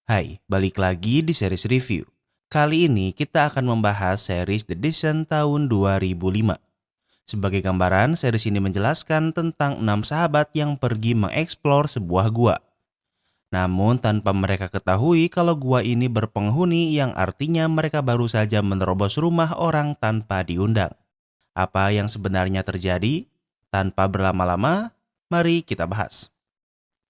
Hai, balik lagi di series review. Kali ini kita akan membahas series The Descent tahun 2005. Sebagai gambaran, series ini menjelaskan tentang 6 sahabat yang pergi mengeksplor sebuah gua. Namun tanpa mereka ketahui kalau gua ini berpenghuni yang artinya mereka baru saja menerobos rumah orang tanpa diundang. Apa yang sebenarnya terjadi? Tanpa berlama-lama, mari kita bahas.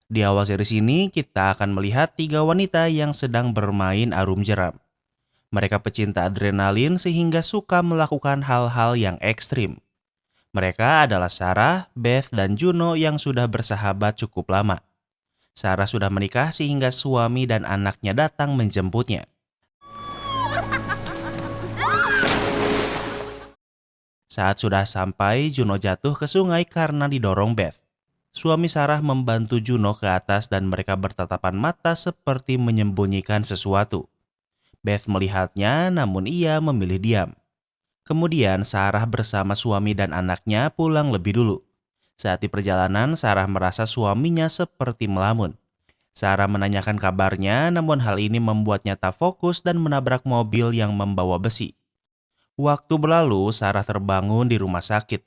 Di awal series ini, kita akan melihat 3 wanita yang sedang bermain arum jeram. Mereka pecinta adrenalin sehingga suka melakukan hal-hal yang ekstrim. Mereka adalah Sarah, Beth, dan Juno yang sudah bersahabat cukup lama. Sarah sudah menikah sehingga suami dan anaknya datang menjemputnya. Saat sudah sampai, Juno jatuh ke sungai karena didorong Beth. Suami Sarah membantu Juno ke atas dan mereka bertatapan mata seperti menyembunyikan sesuatu. Beth melihatnya namun ia memilih diam. Kemudian Sarah bersama suami dan anaknya pulang lebih dulu. Saat di perjalanan, Sarah merasa suaminya seperti melamun. Sarah menanyakan kabarnya, namun hal ini membuatnya tak fokus dan menabrak mobil yang membawa besi. Waktu berlalu, Sarah terbangun di rumah sakit.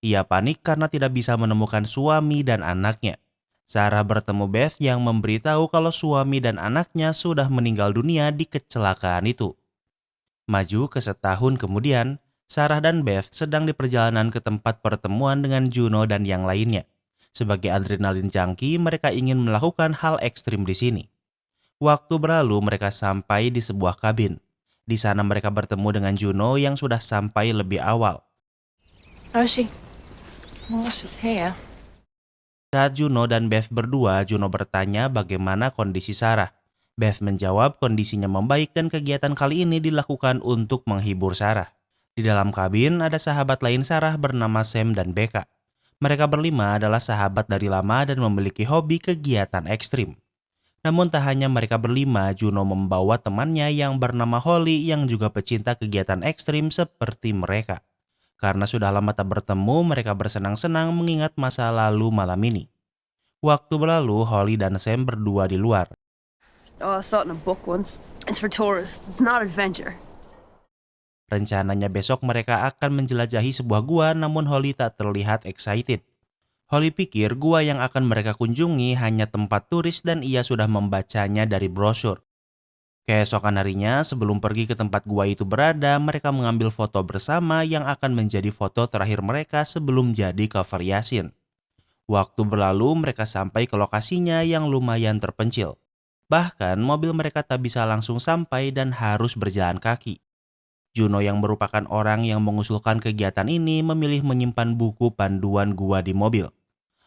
Ia panik karena tidak bisa menemukan suami dan anaknya. Sarah bertemu Beth yang memberitahu kalau suami dan anaknya sudah meninggal dunia di kecelakaan itu. Maju ke setahun kemudian, Sarah dan Beth sedang di perjalanan ke tempat pertemuan dengan Juno dan yang lainnya. Sebagai adrenalin junkie, mereka ingin melakukan hal ekstrim di sini. Waktu berlalu, mereka sampai di sebuah kabin. Di sana mereka bertemu dengan Juno yang sudah sampai lebih awal. How is she? Well, she's here. Saat Juno dan Beth berdua, Juno bertanya bagaimana kondisi Sarah. Beth menjawab kondisinya membaik dan kegiatan kali ini dilakukan untuk menghibur Sarah. Di dalam kabin ada sahabat lain Sarah bernama Sam dan Becca. Mereka berlima adalah sahabat dari lama dan memiliki hobi kegiatan ekstrim. Namun tak hanya mereka berlima, Juno membawa temannya yang bernama Holly yang juga pecinta kegiatan ekstrim seperti mereka. Karena sudah lama tak bertemu, mereka bersenang-senang mengingat masa lalu malam ini. Waktu berlalu, Holly dan Sam berdua di luar. Oh, I saw it in a book once. It's for tourists. It's not adventure. Rencananya besok mereka akan menjelajahi sebuah gua, namun Holly tak terlihat excited. Holly pikir gua yang akan mereka kunjungi hanya tempat turis dan ia sudah membacanya dari brosur. Keesokan harinya, sebelum pergi ke tempat gua itu berada, mereka mengambil foto bersama yang akan menjadi foto terakhir mereka sebelum jadi cover Yasin. Waktu berlalu, mereka sampai ke lokasinya yang lumayan terpencil. Bahkan, mobil mereka tak bisa langsung sampai dan harus berjalan kaki. Juno yang merupakan orang yang mengusulkan kegiatan ini memilih menyimpan buku panduan gua di mobil.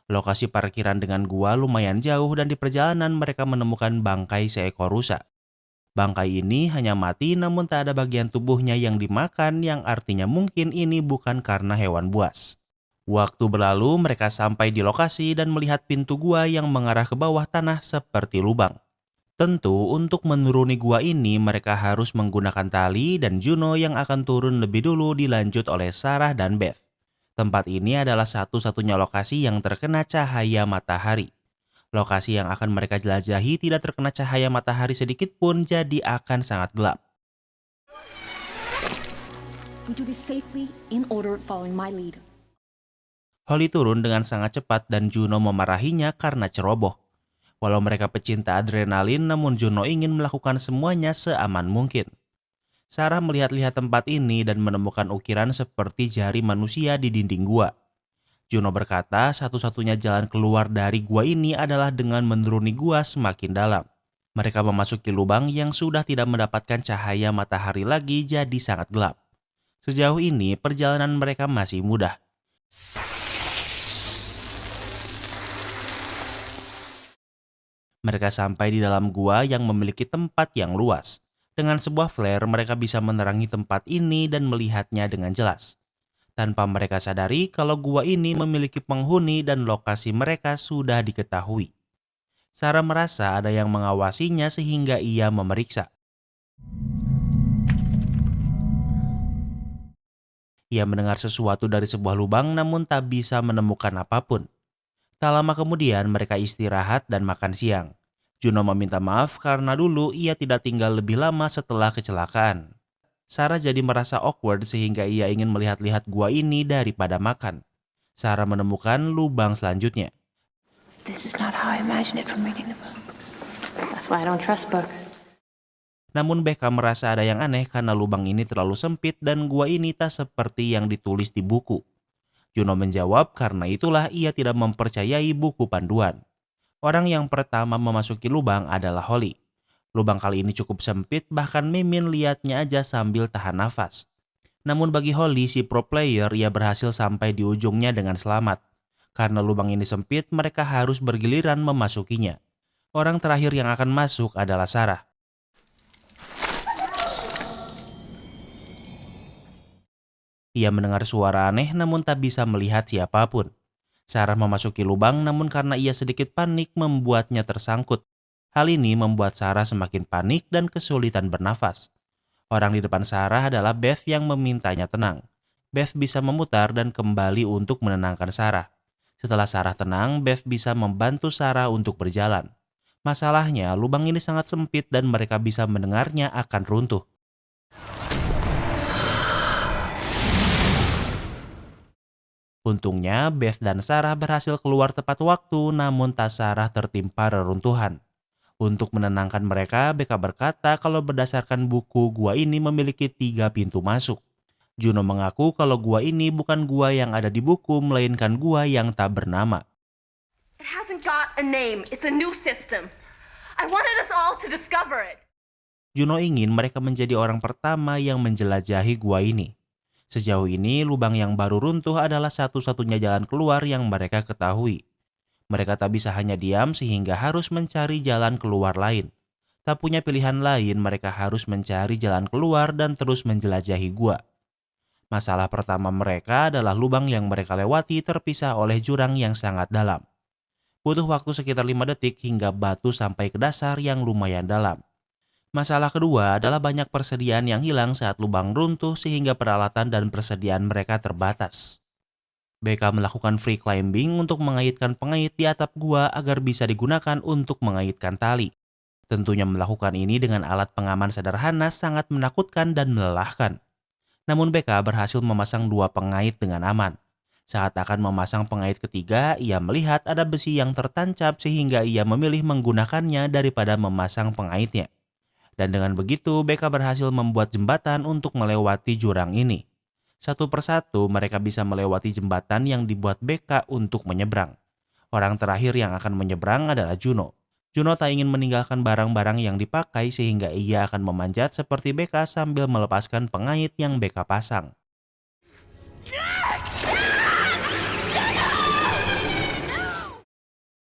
Lokasi parkiran dengan gua lumayan jauh dan di perjalanan mereka menemukan bangkai seekor rusa. Bangkai ini hanya mati namun tak ada bagian tubuhnya yang dimakan yang artinya mungkin ini bukan karena hewan buas. Waktu berlalu mereka sampai di lokasi dan melihat pintu gua yang mengarah ke bawah tanah seperti lubang. Tentu untuk menuruni gua ini mereka harus menggunakan tali dan Juno yang akan turun lebih dulu dilanjut oleh Sarah dan Beth. Tempat ini adalah satu-satunya lokasi yang terkena cahaya matahari. Lokasi yang akan mereka jelajahi tidak terkena cahaya matahari sedikit pun jadi akan sangat gelap. We do this safely in order following my lead. Holly turun dengan sangat cepat dan Juno memarahinya karena ceroboh. Walau mereka pecinta adrenalin namun Juno ingin melakukan semuanya seaman mungkin. Sarah melihat-lihat tempat ini dan menemukan ukiran seperti jari manusia di dinding gua. Juno berkata satu-satunya jalan keluar dari gua ini adalah dengan menuruni gua semakin dalam. Mereka memasuki lubang yang sudah tidak mendapatkan cahaya matahari lagi jadi sangat gelap. Sejauh ini perjalanan mereka masih mudah. Mereka sampai di dalam gua yang memiliki tempat yang luas. Dengan sebuah flare mereka bisa menerangi tempat ini dan melihatnya dengan jelas. Tanpa mereka sadari kalau gua ini memiliki penghuni dan lokasi mereka sudah diketahui. Sarah merasa ada yang mengawasinya sehingga ia memeriksa. Ia mendengar sesuatu dari sebuah lubang namun tak bisa menemukan apapun. Tak lama kemudian mereka istirahat dan makan siang. Juno meminta maaf karena dulu ia tidak tinggal lebih lama setelah kecelakaan. Sarah jadi merasa awkward sehingga ia ingin melihat-lihat gua ini daripada makan. Sarah menemukan lubang selanjutnya. This is not how I imagined it from reading the book. That's why I don't trust books. Namun Becca merasa ada yang aneh karena lubang ini terlalu sempit dan gua ini tak seperti yang ditulis di buku. Juno menjawab karena itulah ia tidak mempercayai buku panduan. Orang yang pertama memasuki lubang adalah Holly. Lubang kali ini cukup sempit, bahkan Mimin lihatnya aja sambil tahan nafas. Namun bagi Holly, si pro player, ia berhasil sampai di ujungnya dengan selamat. Karena lubang ini sempit, mereka harus bergiliran memasukinya. Orang terakhir yang akan masuk adalah Sarah. Ia mendengar suara aneh namun tak bisa melihat siapapun. Sarah memasuki lubang namun karena ia sedikit panik membuatnya tersangkut. Hal ini membuat Sarah semakin panik dan kesulitan bernafas. Orang di depan Sarah adalah Beth yang memintanya tenang. Beth bisa memutar dan kembali untuk menenangkan Sarah. Setelah Sarah tenang, Beth bisa membantu Sarah untuk berjalan. Masalahnya, lubang ini sangat sempit dan mereka bisa mendengarnya akan runtuh. Untungnya, Beth dan Sarah berhasil keluar tepat waktu, namun tas Sarah tertimpa reruntuhan. Untuk menenangkan mereka, Becca berkata kalau berdasarkan buku, gua ini memiliki 3 pintu masuk. Juno mengaku kalau gua ini bukan gua yang ada di buku, melainkan gua yang tak bernama. It hasn't got a name. It's a new system. I wanted us all to discover it. Juno ingin mereka menjadi orang pertama yang menjelajahi gua ini. Sejauh ini, lubang yang baru runtuh adalah satu-satunya jalan keluar yang mereka ketahui. Mereka tak bisa hanya diam sehingga harus mencari jalan keluar lain. Tak punya pilihan lain, mereka harus mencari jalan keluar dan terus menjelajahi gua. Masalah pertama mereka adalah lubang yang mereka lewati terpisah oleh jurang yang sangat dalam. Butuh waktu sekitar 5 detik hingga batu sampai ke dasar yang lumayan dalam. Masalah kedua adalah banyak persediaan yang hilang saat lubang runtuh sehingga peralatan dan persediaan mereka terbatas. Becca melakukan free climbing untuk mengaitkan pengait di atap gua agar bisa digunakan untuk mengaitkan tali. Tentunya melakukan ini dengan alat pengaman sederhana sangat menakutkan dan melelahkan. Namun Becca berhasil memasang 2 pengait dengan aman. Saat akan memasang pengait ketiga, ia melihat ada besi yang tertancap sehingga ia memilih menggunakannya daripada memasang pengaitnya. Dan dengan begitu, Becca berhasil membuat jembatan untuk melewati jurang ini. Satu persatu mereka bisa melewati jembatan yang dibuat Becca untuk menyeberang. Orang terakhir yang akan menyeberang adalah Juno. Juno tak ingin meninggalkan barang-barang yang dipakai sehingga ia akan memanjat seperti Becca sambil melepaskan pengait yang Becca pasang.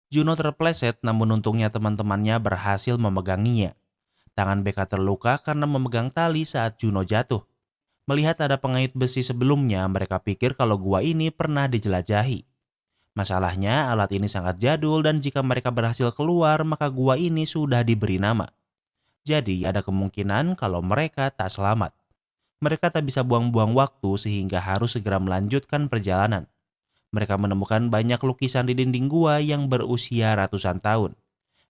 Juno terpleset namun untungnya teman-temannya berhasil memeganginya. Tangan Becca terluka karena memegang tali saat Juno jatuh. Melihat ada pengait besi sebelumnya, mereka pikir kalau gua ini pernah dijelajahi. Masalahnya, alat ini sangat jadul dan jika mereka berhasil keluar, maka gua ini sudah diberi nama. Jadi, ada kemungkinan kalau mereka tak selamat. Mereka tak bisa buang-buang waktu sehingga harus segera melanjutkan perjalanan. Mereka menemukan banyak lukisan di dinding gua yang berusia ratusan tahun.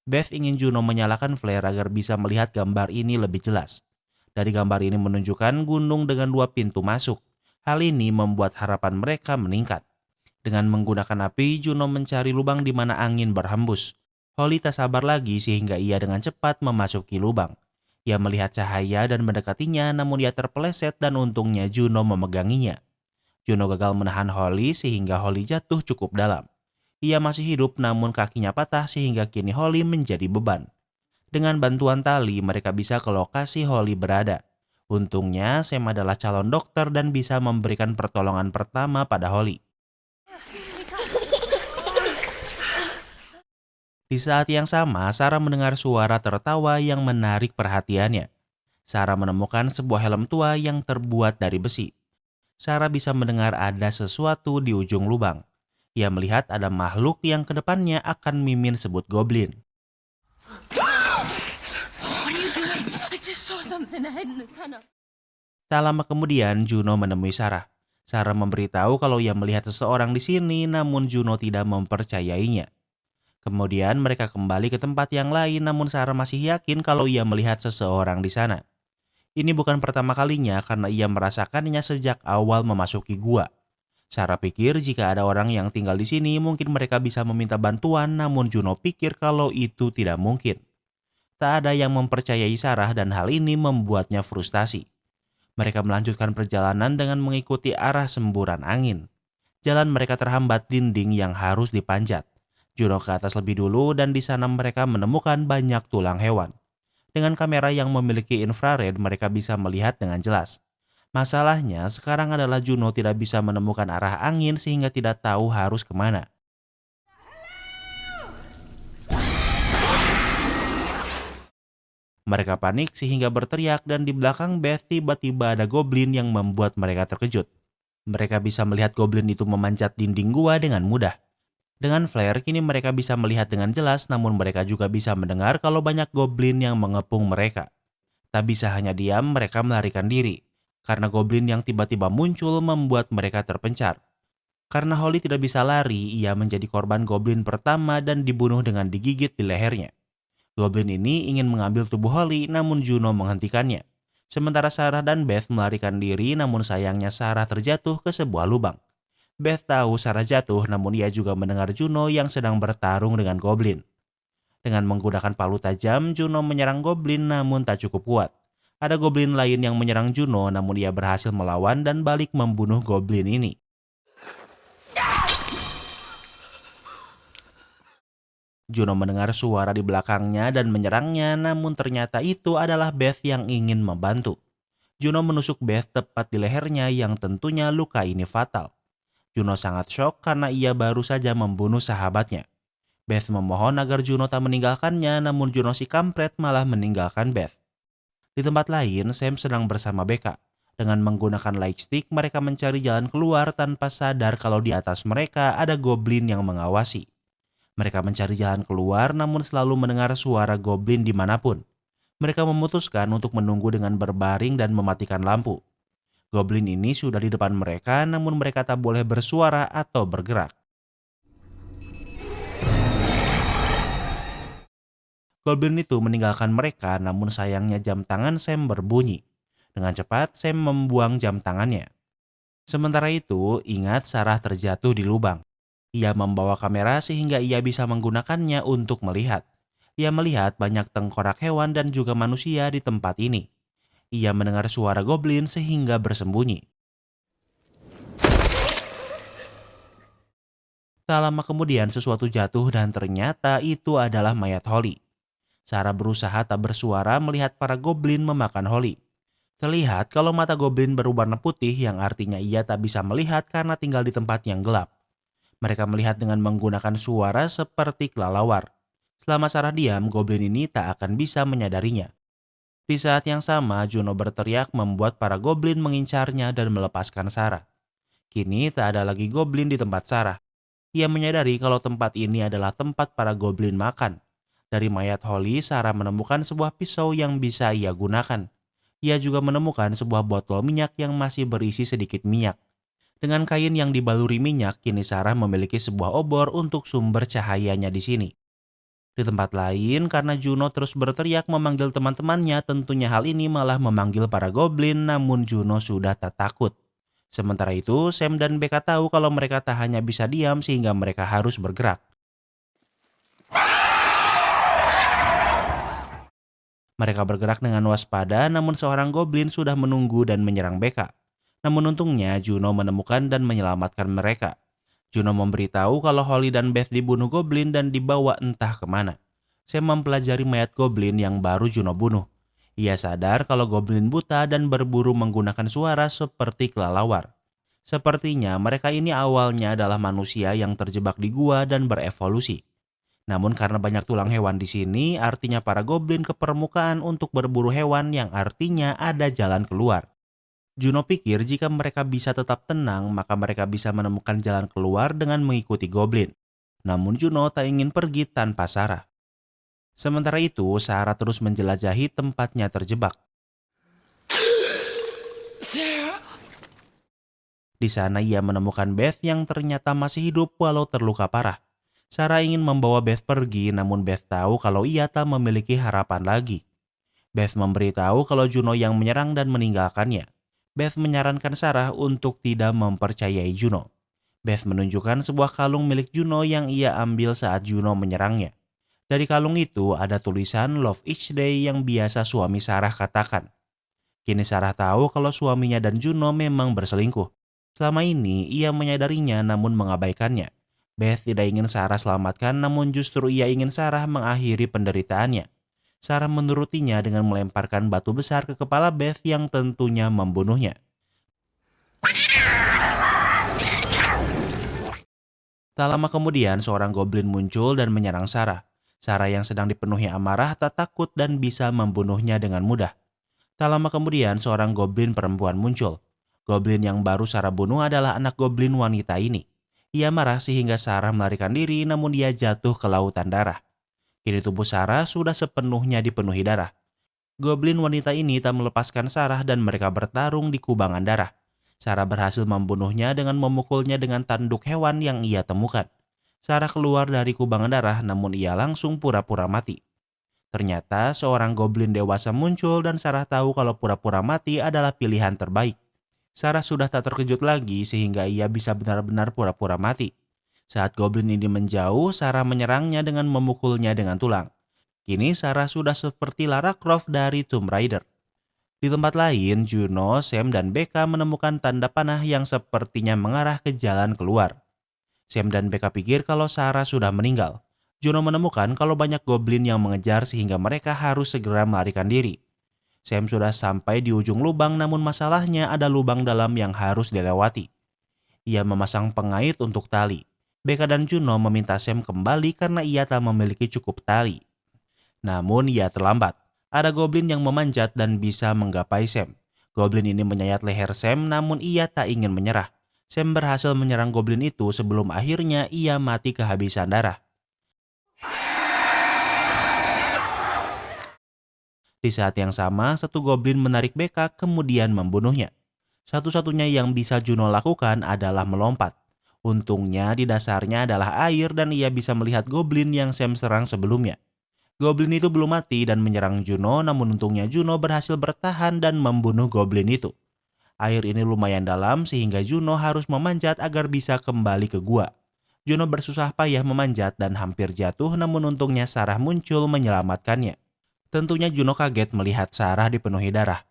Beth ingin Juno menyalakan flare agar bisa melihat gambar ini lebih jelas. Dari gambar ini menunjukkan gunung dengan 2 pintu masuk. Hal ini membuat harapan mereka meningkat. Dengan menggunakan api, Juno mencari lubang di mana angin berhembus. Holly tak sabar lagi sehingga ia dengan cepat memasuki lubang. Ia melihat cahaya dan mendekatinya namun ia terpeleset dan untungnya Juno memeganginya. Juno gagal menahan Holly sehingga Holly jatuh cukup dalam. Ia masih hidup namun kakinya patah sehingga kini Holly menjadi beban. Dengan bantuan tali, mereka bisa ke lokasi Holly berada. Untungnya, Sam adalah calon dokter dan bisa memberikan pertolongan pertama pada Holly. Di saat yang sama, Sarah mendengar suara tertawa yang menarik perhatiannya. Sarah menemukan sebuah helm tua yang terbuat dari besi. Sarah bisa mendengar ada sesuatu di ujung lubang. Ia melihat ada makhluk yang kedepannya akan Mimin sebut goblin. Tak lama kemudian, Juno menemui Sarah. Sarah memberitahu kalau ia melihat seseorang di sini, namun Juno tidak mempercayainya. Kemudian mereka kembali ke tempat yang lain, namun Sarah masih yakin kalau ia melihat seseorang di sana. Ini bukan pertama kalinya karena ia merasakannya sejak awal memasuki gua. Sarah pikir jika ada orang yang tinggal di sini mungkin mereka bisa meminta bantuan, namun Juno pikir kalau itu tidak mungkin. Tak ada yang mempercayai Sarah dan hal ini membuatnya frustasi. Mereka melanjutkan perjalanan dengan mengikuti arah semburan angin. Jalan mereka terhambat dinding yang harus dipanjat. Juno ke atas lebih dulu dan di sana mereka menemukan banyak tulang hewan. Dengan kamera yang memiliki infrared mereka bisa melihat dengan jelas. Masalahnya sekarang adalah Juno tidak bisa menemukan arah angin sehingga tidak tahu harus kemana. Mereka panik sehingga berteriak dan di belakang Beth tiba-tiba ada goblin yang membuat mereka terkejut. Mereka bisa melihat goblin itu memanjat dinding gua dengan mudah. Dengan flare kini mereka bisa melihat dengan jelas namun mereka juga bisa mendengar kalau banyak goblin yang mengepung mereka. Tak bisa hanya diam, mereka melarikan diri. Karena goblin yang tiba-tiba muncul membuat mereka terpencar. Karena Holly tidak bisa lari, ia menjadi korban goblin pertama dan dibunuh dengan digigit di lehernya. Goblin ini ingin mengambil tubuh Holly namun Juno menghentikannya. Sementara Sarah dan Beth melarikan diri namun sayangnya Sarah terjatuh ke sebuah lubang. Beth tahu Sarah jatuh namun ia juga mendengar Juno yang sedang bertarung dengan goblin. Dengan menggunakan palu tajam, Juno menyerang goblin namun tak cukup kuat. Ada goblin lain yang menyerang Juno namun ia berhasil melawan dan balik membunuh goblin ini. Juno mendengar suara di belakangnya dan menyerangnya namun ternyata itu adalah Beth yang ingin membantu. Juno menusuk Beth tepat di lehernya yang tentunya luka ini fatal. Juno sangat shock karena ia baru saja membunuh sahabatnya. Beth memohon agar Juno tak meninggalkannya namun Juno si kampret malah meninggalkan Beth. Di tempat lain, Sam sedang bersama Becca. Dengan menggunakan lightstick, mereka mencari jalan keluar tanpa sadar kalau di atas mereka ada goblin yang mengawasi. Mereka mencari jalan keluar namun selalu mendengar suara goblin dimanapun. Mereka memutuskan untuk menunggu dengan berbaring dan mematikan lampu. Goblin ini sudah di depan mereka namun mereka tak boleh bersuara atau bergerak. Goblin itu meninggalkan mereka namun sayangnya jam tangan Sam berbunyi. Dengan cepat Sam membuang jam tangannya. Sementara itu ingat Sarah terjatuh di lubang. Ia membawa kamera sehingga ia bisa menggunakannya untuk melihat. Ia melihat banyak tengkorak hewan dan juga manusia di tempat ini. Ia mendengar suara goblin sehingga bersembunyi. Tak lama kemudian sesuatu jatuh dan ternyata itu adalah mayat Holly. Sarah berusaha tak bersuara melihat para goblin memakan Holly. Terlihat kalau mata goblin berwarna putih yang artinya ia tak bisa melihat karena tinggal di tempat yang gelap. Mereka melihat dengan menggunakan suara seperti kelelawar. Selama Sarah diam, goblin ini tak akan bisa menyadarinya. Di saat yang sama, Juno berteriak membuat para goblin mengincarnya dan melepaskan Sarah. Kini tak ada lagi goblin di tempat Sarah. Ia menyadari kalau tempat ini adalah tempat para goblin makan. Dari mayat Holly, Sarah menemukan sebuah pisau yang bisa ia gunakan. Ia juga menemukan sebuah botol minyak yang masih berisi sedikit minyak. Dengan kain yang dibaluri minyak, kini Sarah memiliki sebuah obor untuk sumber cahayanya di sini. Di tempat lain, karena Juno terus berteriak memanggil teman-temannya, tentunya hal ini malah memanggil para goblin, namun Juno sudah tak takut. Sementara itu, Sam dan Becca tahu kalau mereka tak hanya bisa diam sehingga mereka harus bergerak. Mereka bergerak dengan waspada, namun seorang goblin sudah menunggu dan menyerang Becca. Namun untungnya Juno menemukan dan menyelamatkan mereka. Juno memberitahu kalau Holly dan Beth dibunuh goblin dan dibawa entah kemana. Sam mempelajari mayat goblin yang baru Juno bunuh. Ia sadar kalau goblin buta dan berburu menggunakan suara seperti kelelawar. Sepertinya mereka ini awalnya adalah manusia yang terjebak di gua dan berevolusi. Namun karena banyak tulang hewan di sini, artinya para goblin ke permukaan untuk berburu hewan yang artinya ada jalan keluar. Juno pikir jika mereka bisa tetap tenang, maka mereka bisa menemukan jalan keluar dengan mengikuti goblin. Namun Juno tak ingin pergi tanpa Sarah. Sementara itu, Sarah terus menjelajahi tempatnya terjebak. Di sana ia menemukan Beth yang ternyata masih hidup walau terluka parah. Sarah ingin membawa Beth pergi, namun Beth tahu kalau ia tak memiliki harapan lagi. Beth memberitahu kalau Juno yang menyerang dan meninggalkannya. Beth menyarankan Sarah untuk tidak mempercayai Juno. Beth menunjukkan sebuah kalung milik Juno yang ia ambil saat Juno menyerangnya. Dari kalung itu ada tulisan Love Each Day yang biasa suami Sarah katakan. Kini Sarah tahu kalau suaminya dan Juno memang berselingkuh. Selama ini ia menyadarinya namun mengabaikannya. Beth tidak ingin Sarah selamatkan, namun justru ia ingin Sarah mengakhiri penderitaannya. Sarah menurutinya dengan melemparkan batu besar ke kepala Beth yang tentunya membunuhnya. Tak lama kemudian seorang goblin muncul dan menyerang Sarah. Sarah yang sedang dipenuhi amarah tak takut dan bisa membunuhnya dengan mudah. Tak lama kemudian seorang goblin perempuan muncul. Goblin yang baru Sarah bunuh adalah anak goblin wanita ini. Ia marah sehingga Sarah melarikan diri, namun dia jatuh ke lautan darah. Kini tubuh Sarah sudah sepenuhnya dipenuhi darah. Goblin wanita ini tak melepaskan Sarah dan mereka bertarung di kubangan darah. Sarah berhasil membunuhnya dengan memukulnya dengan tanduk hewan yang ia temukan. Sarah keluar dari kubangan darah, namun ia langsung pura-pura mati. Ternyata seorang goblin dewasa muncul dan Sarah tahu kalau pura-pura mati adalah pilihan terbaik. Sarah sudah tak terkejut lagi sehingga ia bisa benar-benar pura-pura mati. Saat goblin ini menjauh, Sarah menyerangnya dengan memukulnya dengan tulang. Kini Sarah sudah seperti Lara Croft dari Tomb Raider. Di tempat lain, Juno, Sam, dan Becca menemukan tanda panah yang sepertinya mengarah ke jalan keluar. Sam dan Becca pikir kalau Sarah sudah meninggal. Juno menemukan kalau banyak goblin yang mengejar sehingga mereka harus segera melarikan diri. Sam sudah sampai di ujung lubang, namun masalahnya ada lubang dalam yang harus dilewati. Ia memasang pengait untuk tali. Becca dan Juno meminta Sam kembali karena ia tak memiliki cukup tali. Namun ia terlambat. Ada goblin yang memanjat dan bisa menggapai Sam. Goblin ini menyayat leher Sam, namun ia tak ingin menyerah. Sam berhasil menyerang goblin itu sebelum akhirnya ia mati kehabisan darah. Di saat yang sama, satu goblin menarik Becca kemudian membunuhnya. Satu-satunya yang bisa Juno lakukan adalah melompat. Untungnya di dasarnya adalah air dan ia bisa melihat goblin yang Sam serang sebelumnya. Goblin itu belum mati dan menyerang Juno, namun untungnya Juno berhasil bertahan dan membunuh goblin itu. Air ini lumayan dalam sehingga Juno harus memanjat agar bisa kembali ke gua. Juno bersusah payah memanjat dan hampir jatuh, namun untungnya Sarah muncul menyelamatkannya. Tentunya Juno kaget melihat Sarah dipenuhi darah.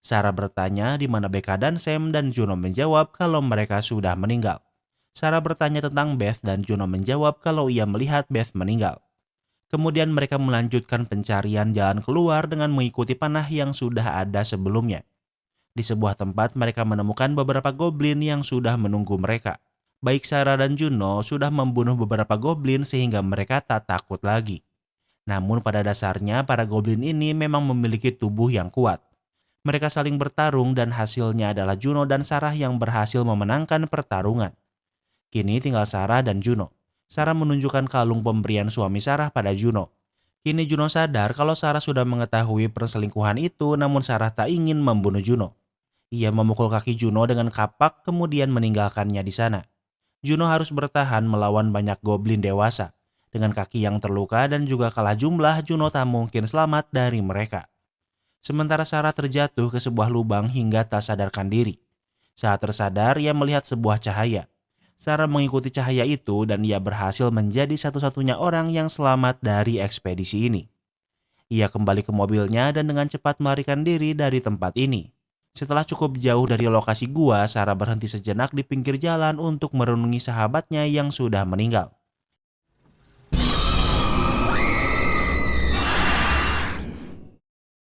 Sarah bertanya di mana Becca dan Sam dan Juno menjawab kalau mereka sudah meninggal. Sarah bertanya tentang Beth dan Juno menjawab kalau ia melihat Beth meninggal. Kemudian mereka melanjutkan pencarian jalan keluar dengan mengikuti panah yang sudah ada sebelumnya. Di sebuah tempat mereka menemukan beberapa goblin yang sudah menunggu mereka. Baik Sarah dan Juno sudah membunuh beberapa goblin sehingga mereka tak takut lagi. Namun pada dasarnya para goblin ini memang memiliki tubuh yang kuat. Mereka saling bertarung dan hasilnya adalah Juno dan Sarah yang berhasil memenangkan pertarungan. Kini tinggal Sarah dan Juno. Sarah menunjukkan kalung pemberian suami Sarah pada Juno. Kini Juno sadar kalau Sarah sudah mengetahui perselingkuhan itu, namun Sarah tak ingin membunuh Juno. Ia memukul kaki Juno dengan kapak kemudian meninggalkannya di sana. Juno harus bertahan melawan banyak goblin dewasa. Dengan kaki yang terluka dan juga kalah jumlah, Juno tak mungkin selamat dari mereka. Sementara Sarah terjatuh ke sebuah lubang hingga tak sadarkan diri. Saat tersadar, ia melihat sebuah cahaya. Sarah mengikuti cahaya itu dan ia berhasil menjadi satu-satunya orang yang selamat dari ekspedisi ini. Ia kembali ke mobilnya dan dengan cepat melarikan diri dari tempat ini. Setelah cukup jauh dari lokasi gua, Sarah berhenti sejenak di pinggir jalan untuk merenungi sahabatnya yang sudah meninggal.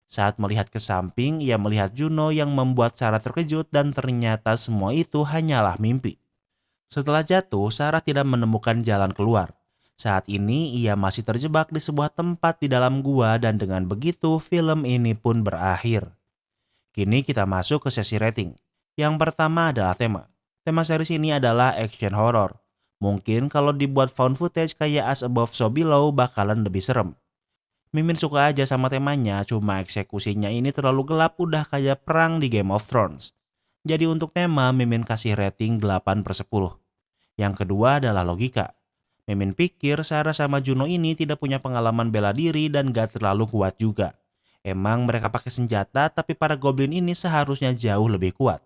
Saat melihat ke samping, ia melihat Juno yang membuat Sarah terkejut dan ternyata semua itu hanyalah mimpi. Setelah jatuh, Sarah tidak menemukan jalan keluar. Saat ini ia masih terjebak di sebuah tempat di dalam gua dan dengan begitu film ini pun berakhir. Kini kita masuk ke sesi rating. Yang pertama adalah tema. Tema series ini adalah action horror. Mungkin kalau dibuat found footage kayak As Above So Below bakalan lebih serem. Mimin suka aja sama temanya, cuma eksekusinya ini terlalu gelap udah kayak perang di Game of Thrones. Jadi untuk tema, Mimin kasih rating 8/10. Yang kedua adalah logika. Mimin pikir Sarah sama Juno ini tidak punya pengalaman bela diri dan gak terlalu kuat juga. Emang mereka pakai senjata, tapi para goblin ini seharusnya jauh lebih kuat.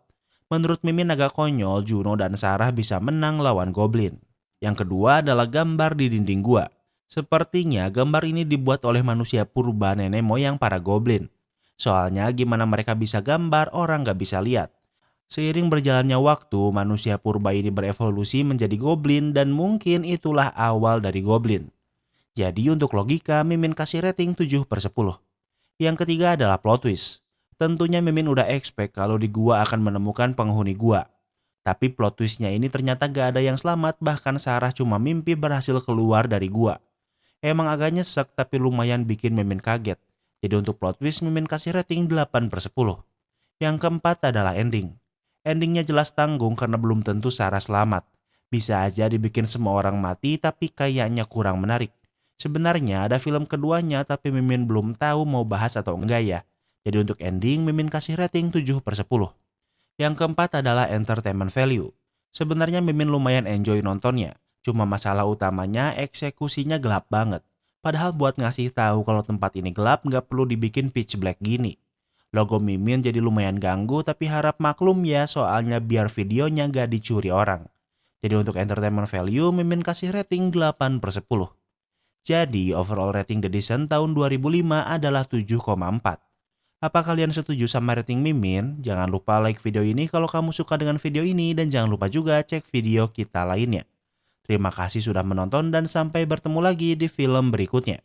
Menurut Mimin agak konyol Juno dan Sarah bisa menang lawan goblin. Yang kedua adalah gambar di dinding gua. Sepertinya gambar ini dibuat oleh manusia purba nenek moyang para goblin. Soalnya gimana mereka bisa gambar orang gak bisa lihat. Seiring berjalannya waktu, manusia purba ini berevolusi menjadi goblin dan mungkin itulah awal dari goblin. Jadi untuk logika, Mimin kasih rating 7/10. Yang ketiga adalah plot twist. Tentunya Mimin udah expect kalau di gua akan menemukan penghuni gua. Tapi plot twistnya ini ternyata gak ada yang selamat, bahkan Sarah cuma mimpi berhasil keluar dari gua. Emang agak nyesek tapi lumayan bikin Mimin kaget. Jadi untuk plot twist Mimin kasih rating 8/10. Yang keempat adalah ending. Endingnya jelas tanggung karena belum tentu Sarah selamat. Bisa aja dibikin semua orang mati tapi kayaknya kurang menarik. Sebenarnya ada film keduanya tapi Mimin belum tahu mau bahas atau enggak ya. Jadi untuk ending Mimin kasih rating 7/10. Yang keempat adalah entertainment value. Sebenarnya Mimin lumayan enjoy nontonnya. Cuma masalah utamanya eksekusinya gelap banget. Padahal buat ngasih tahu kalau tempat ini gelap nggak perlu dibikin pitch black gini. Logo Mimin jadi lumayan ganggu tapi harap maklum ya soalnya biar videonya gak dicuri orang. Jadi untuk entertainment value Mimin kasih rating 8/10. Jadi overall rating The Descent tahun 2005 adalah 7,4. Apa kalian setuju sama rating Mimin? Jangan lupa like video ini kalau kamu suka dengan video ini dan jangan lupa juga cek video kita lainnya. Terima kasih sudah menonton dan sampai bertemu lagi di film berikutnya.